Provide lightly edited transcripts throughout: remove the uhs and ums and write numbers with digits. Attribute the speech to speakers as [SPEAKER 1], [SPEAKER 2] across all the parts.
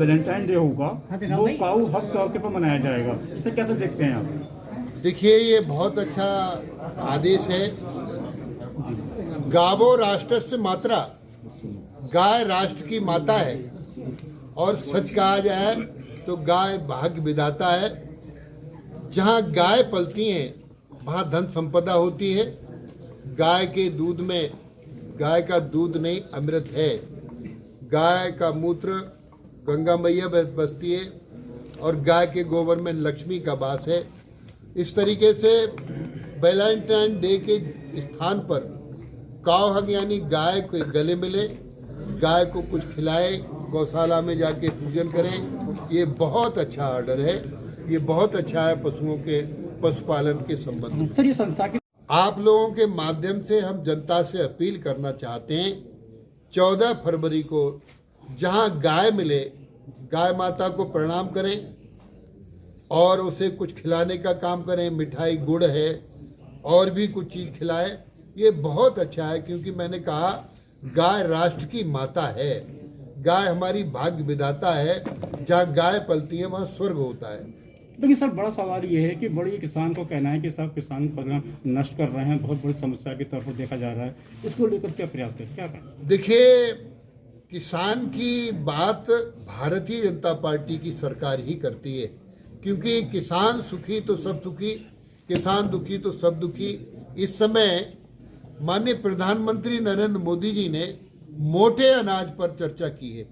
[SPEAKER 1] Valentine day होगा वो काऊ हक तौर पर मनाया जाएगा, इसे कैसे देखते हैं आप?
[SPEAKER 2] देखिए, ये बहुत अच्छा आदेश है। गावो राष्ट्रस्य मातरा, गाय राष्ट्र की माता है। और सच कहा जाए तो गाय भाग्य विधाता है। जहाँ गाय पलती हैं वहाँ धन संपदा होती है। गाय के दूध में, गाय का दूध नहीं अमृत है। गाय का मूत्र गंगा मैया बसती है और गाय के गोबर में लक्ष्मी का वास है। इस तरीके से वैलेंटाइन डे के स्थान पर काव हक यानी गाय को गले मिले, गाय को कुछ खिलाए, गौशाला में जाके पूजन करें, ये बहुत अच्छा ऑर्डर है। ये बहुत अच्छा है पशुओं के पशुपालन के संबंध में।
[SPEAKER 1] सर, ये संस्था की
[SPEAKER 2] आप लोगों के माध्यम से हम जनता से अपील करना चाहते हैं, 14 फरवरी को जहां गाय मिले, गाय माता को प्रणाम करें और उसे कुछ खिलाने का काम करें। मिठाई, गुड़ है और भी कुछ चीज़ खिलाए। ये बहुत अच्छा है, क्योंकि मैंने कहा गाय राष्ट्र की माता है। गाय हमारी भाग्य विधाता है। जहाँ गाय पलती है वहाँ स्वर्ग होता है।
[SPEAKER 1] देखिए सर, बड़ा सवाल ये है कि बड़ी किसान को कहना है कि सब किसान फसल नष्ट कर रहे हैं, बहुत बड़ी समस्या के तौर पर देखा जा रहा है। इसको लेकर क्या प्रयास करें, क्या करें?
[SPEAKER 2] देखिए, किसान की बात भारतीय जनता पार्टी की सरकार ही करती है, क्योंकि किसान सुखी तो सब सुखी, किसान दुखी तो सब दुखी। इस समय माननीय प्रधानमंत्री नरेंद्र मोदी जी ने मोटे अनाज पर चर्चा की है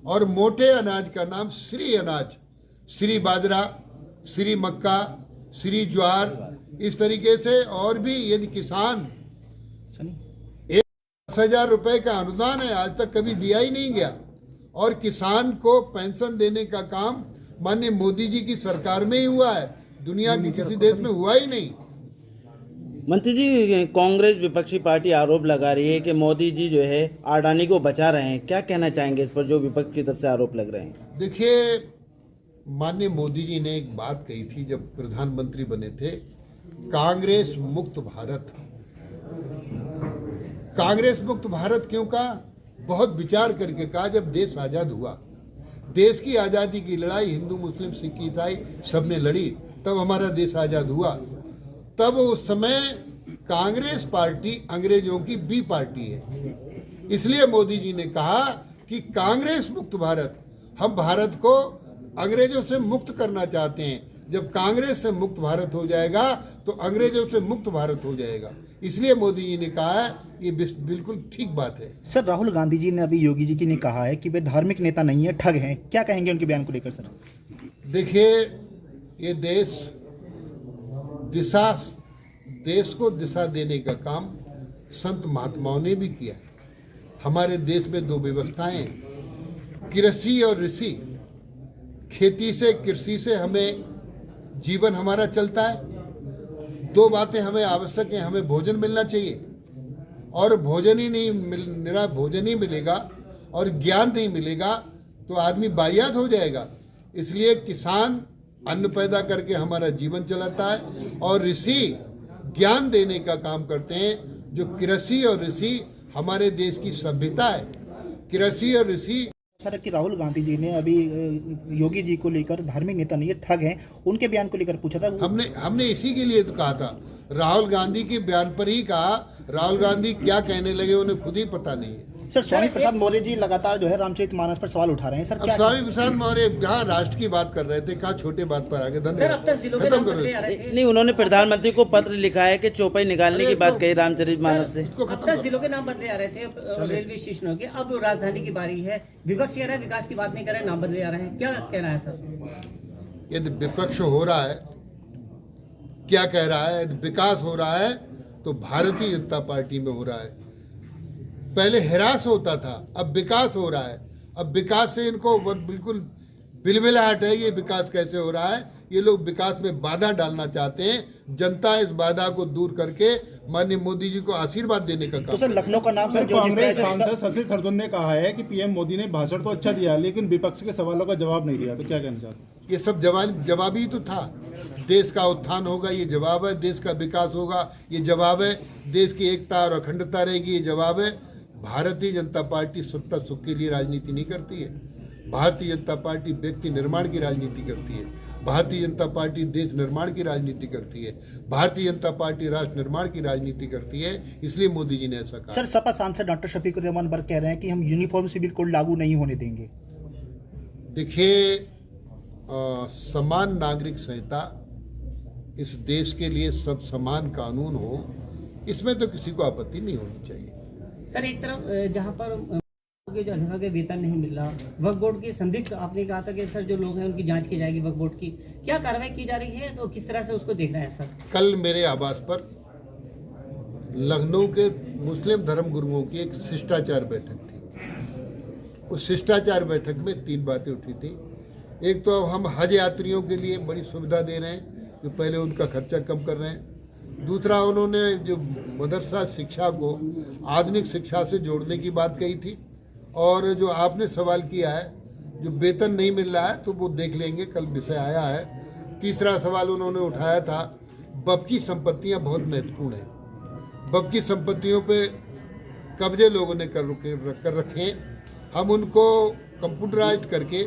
[SPEAKER 2] और मोटे अनाज का नाम श्री अनाज, श्री बाजरा, श्री मक्का, श्री ज्वार, इस तरीके से और भी। यदि किसान 10,000 रुपए का अनुदान है, आज तक कभी दिया ही नहीं गया। और किसान को पेंशन देने का काम माननीय मोदी जी की सरकार में ही हुआ है, दुनिया के किसी देश में हुआ ही नहीं।
[SPEAKER 3] मंत्री जी, कांग्रेस विपक्षी पार्टी आरोप लगा रही है कि मोदी जी जो है अडानी को बचा रहे हैं, क्या कहना चाहेंगे इस पर जो विपक्ष की तरफ से आरोप लग रहे हैं?
[SPEAKER 2] देखिए, माननीय मोदी जी ने एक बात कही थी जब प्रधानमंत्री बने थे, कांग्रेस मुक्त भारत। कांग्रेस मुक्त भारत क्यों कहा? बहुत विचार करके कहा। जब देश आजाद हुआ, देश की आजादी की लड़ाई हिंदू, मुस्लिम, सिख, ईसाई सबने लड़ी, तब हमारा देश आजाद हुआ। तब उस समय कांग्रेस पार्टी अंग्रेजों की बी पार्टी है। इसलिए मोदी जी ने कहा कि कांग्रेस मुक्त भारत, हम भारत को अंग्रेजों से मुक्त करना चाहते हैं। जब कांग्रेस से मुक्त भारत हो जाएगा तो अंग्रेजों से मुक्त भारत हो जाएगा। इसलिए मोदी जी ने कहा है, ये बिल्कुल ठीक बात है।
[SPEAKER 4] सर, राहुल गांधी जी ने अभी योगी जी की ने कहा है कि वे धार्मिक नेता नहीं है, ठग हैं। क्या कहेंगे उनके बयान को लेकर सर?
[SPEAKER 2] देखिए, ये देश को दिशा देने का काम संत महात्माओं ने भी किया। हमारे देश में दो व्यवस्थाएं, कृषि और ऋषि। खेती से, कृषि से हमें जीवन हमारा चलता है। दो बातें हमें आवश्यक हैं, हमें भोजन मिलना चाहिए और भोजन ही नहीं मेरा भोजन ही मिलेगा और ज्ञान नहीं मिलेगा तो आदमी बायात हो जाएगा। इसलिए किसान अन्न पैदा करके हमारा जीवन चलाता है और ऋषि ज्ञान देने का काम करते हैं। जो कृषि और ऋषि हमारे देश की सभ्यता है। कृषि और ऋषि
[SPEAKER 4] सर, कि राहुल गांधी जी ने अभी योगी जी को लेकर धार्मिक नेता नहीं है, ठग हैं, उनके बयान को लेकर पूछा था।
[SPEAKER 2] हमने इसी के लिए तो कहा था, राहुल गांधी के बयान पर ही कहा। राहुल गांधी क्या कहने लगे उन्हें खुद ही पता नहीं है।
[SPEAKER 4] सर, स्वामी प्रसाद मौर्य जी लगातार जो है रामचरितमानस पर सवाल उठा रहे हैं। सर, क्या
[SPEAKER 2] स्वामी प्रसाद मौर्य जहाँ राष्ट्र की बात कर रहे थे, कहाँ छोटे बात पर आगे। धन्यवाद, खत्म करो।
[SPEAKER 3] नहीं, उन्होंने प्रधानमंत्री को पत्र लिखा है कि चौपाई निकालने की बात कही रामचरितमानस से।
[SPEAKER 5] अब तक जिलों के नाम बदले आ रहे थे रेलवे स्टेशनों के, अब राजधानी की बारी है। विपक्ष कह रहा है विकास की बात नहीं कर रहे, नाम बदले आ रहे हैं, क्या कहना है सर?
[SPEAKER 2] यदि विपक्ष हो रहा है, क्या कह रहा है? यदि विकास हो रहा है तो भारतीय जनता पार्टी में हो रहा है। पहले हिरास होता था, अब विकास हो रहा है। अब विकास से इनको बिल्कुल बिलबिलाहट है। ये विकास कैसे हो रहा है? ये लोग विकास में बाधा डालना चाहते हैं। जनता इस बाधा को दूर करके माननीय मोदी जी को आशीर्वाद देने का काम।
[SPEAKER 4] तो सर, लखनऊ का नाम
[SPEAKER 6] सर, कांग्रेस सांसद शशि थरूर ने कहा है कि पीएम मोदी ने भाषण तो अच्छा दिया लेकिन विपक्ष के सवालों का जवाब नहीं दिया, तो क्या कहना चाहते हैं?
[SPEAKER 2] ये सब जवाब ही तो था। देश का उत्थान होगा, ये जवाब है। देश का विकास होगा, ये जवाब है। देश की एकता और अखंडता रहेगी, ये जवाब है। भारतीय जनता पार्टी सत्ता सुख के लिए राजनीति नहीं करती है। भारतीय जनता पार्टी व्यक्ति निर्माण की राजनीति करती है, भारतीय जनता पार्टी देश निर्माण की राजनीति करती है, भारतीय जनता पार्टी राष्ट्र निर्माण की राजनीति करती है, इसलिए मोदी जी ने ऐसा कहा।
[SPEAKER 4] सर, सपा सांसद डॉक्टर शफीकुर रहमान बर्क कह रहे हैं कि हम यूनिफॉर्म सिविल कोड लागू नहीं होने देंगे।
[SPEAKER 2] देखिए, समान नागरिक संहिता इस देश के लिए सब समान कानून हो, इसमें तो किसी को आपत्ति नहीं होनी चाहिए।
[SPEAKER 5] सर, एक तरफ जहाँ पर जो अधिकारी के वेतन नहीं मिल रहा, वक्फ बोर्ड की संदिग्ध आपने कहा था कि सर जो लोग हैं उनकी जांच की जाएगी, वक्फ बोर्ड की क्या कार्रवाई की जा रही है, तो किस तरह से उसको देखना है सर?
[SPEAKER 2] कल मेरे आवास पर लखनऊ के मुस्लिम धर्म गुरुओं की एक शिष्टाचार बैठक थी। उस शिष्टाचार बैठक में 3 बातें उठी थी। एक तो अब हम हज यात्रियों के लिए बड़ी सुविधा दे रहे हैं, जो पहले उनका खर्चा कम कर रहे हैं। दूसरा, उन्होंने जो मदरसा शिक्षा को आधुनिक शिक्षा से जोड़ने की बात कही थी। और जो आपने सवाल किया है, जो वेतन नहीं मिल रहा है, तो वो देख लेंगे, कल विषय आया है। तीसरा सवाल उन्होंने उठाया था, वक्फ की संपत्तियां बहुत महत्वपूर्ण हैं, वक्फ की संपत्तियों पे कब्जे लोगों ने कर रखे हैं, हम उनको कंप्यूटराइज करके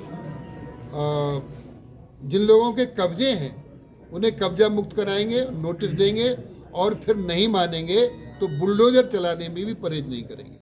[SPEAKER 2] जिन लोगों के कब्जे हैं उन्हें कब्जा मुक्त कराएंगे, नोटिस देंगे, और फिर नहीं मानेंगे तो बुलडोजर चलाने में भी परहेज नहीं करेंगे।